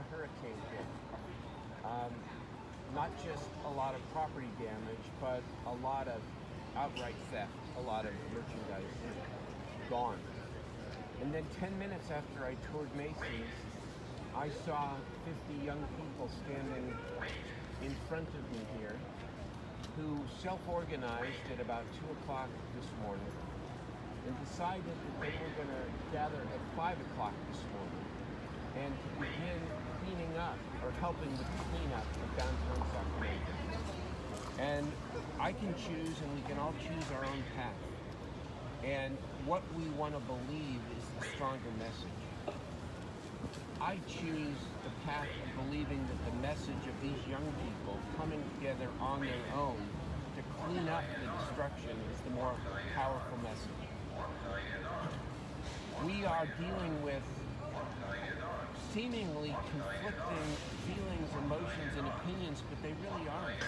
the hurricane hit. Not just a lot of property damage, but a lot of outright theft, a lot of merchandise gone. And then 10 minutes after I toured Macy's, I saw 50 young people standing in front of me here who self-organized at about 2 o'clock this morning and decided that they were going to gather at 5 o'clock this morning and to begin cleaning up or helping with the cleanup of downtown Sacramento. And I can choose, and we can all choose our own path. And what we want to believe is the stronger message. I choose the path of believing that the message of these young people coming together on their own to clean up the destruction is the more powerful message. We are dealing with seemingly conflicting feelings, emotions, and opinions, but they really aren't.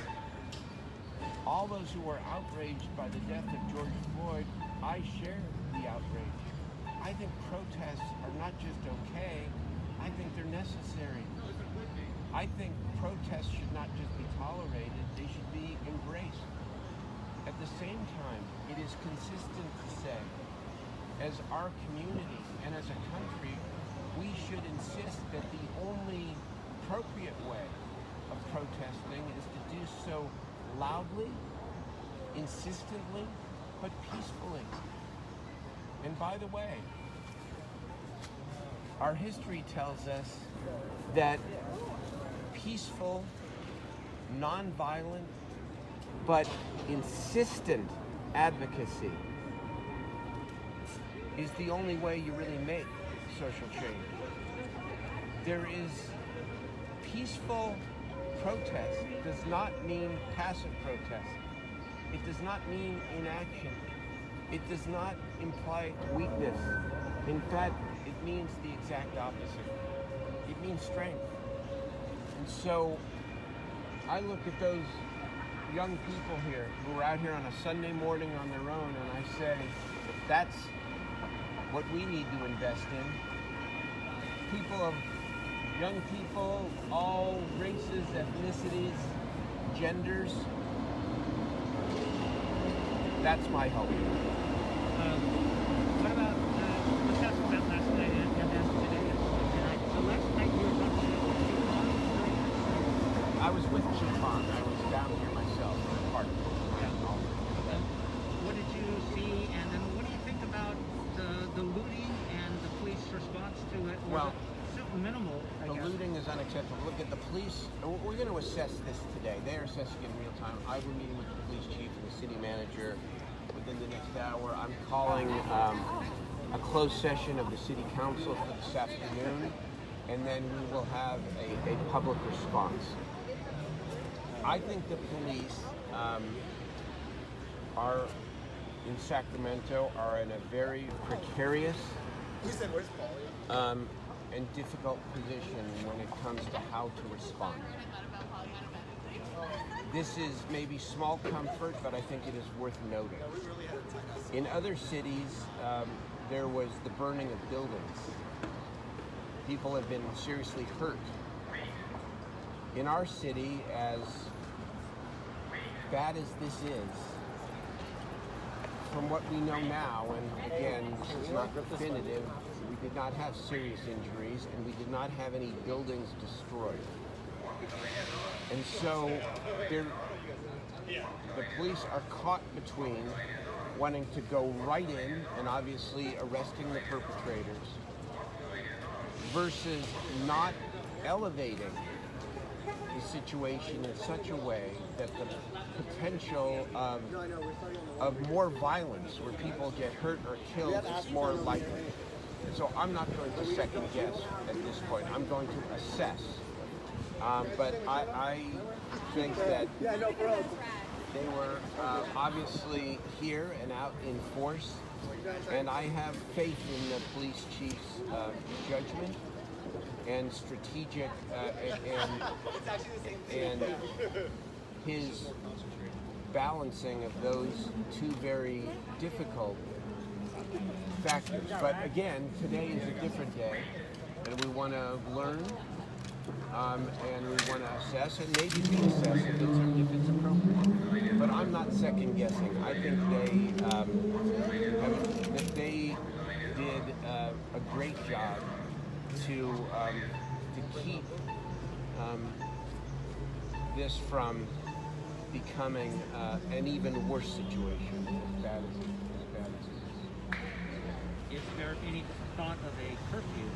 All those who are outraged by the death of George Floyd, I share the outrage. I think protests are not just okay, I think they're necessary. I think protests should not just be tolerated, they should be embraced. At the same time, it is consistent to say, as our community and as a country, we should insist that the only appropriate way of protesting is to do so loudly, insistently, but peacefully. And by the way, our history tells us that peaceful, nonviolent, but insistent advocacy is the only way you really make social change. There is peaceful protest does not mean passive protest. It does not mean inaction. It does not imply weakness. In fact, it means the exact opposite. It means strength. And so I look at those young people here who are out here on a Sunday morning on their own, and I say, if that's what we need to invest in, young people, all races, ethnicities, genders, that's my hope. What about what's happened about last night and then today? So last night you were talking about Chief Bond? I was with Chief Bond. I was down here myself, part of it. What did you see, and then what do you think about the looting and the police response to it? Well, so minimal, I guess. The looting is unacceptable. Look at the police. We're going to assess this today. They are assessing it in real time. I will be meeting with the police chief and the city manager within the next hour. I'm calling a closed session of the city council for this afternoon, and then we will have a public response. I think the police are in Sacramento are in a very precarious and difficult position when it comes to how to respond. This is maybe small comfort, but I think it is worth noting. In other cities, there was the burning of buildings. People have been seriously hurt. In our city, as bad as this is, from what we know now, and again, this is not definitive, we did not have serious injuries and we did not have any buildings destroyed. And so the police are caught between wanting to go right in and obviously arresting the perpetrators versus not elevating the situation in such a way that the potential of more violence where people get hurt or killed is more likely. So I'm not going to second guess at this point. I'm going to assess. But I think that they were obviously here and out in force, and I have faith in the police chief's judgment and strategic and his balancing of those two very difficult factors. But again, today is a different day, and we want to learn and we want to assess and maybe reassess if it's appropriate. But I'm not second guessing. I think they did a great job to keep this from becoming an even worse situation, as bad as it is. Is there any thought of a curfew?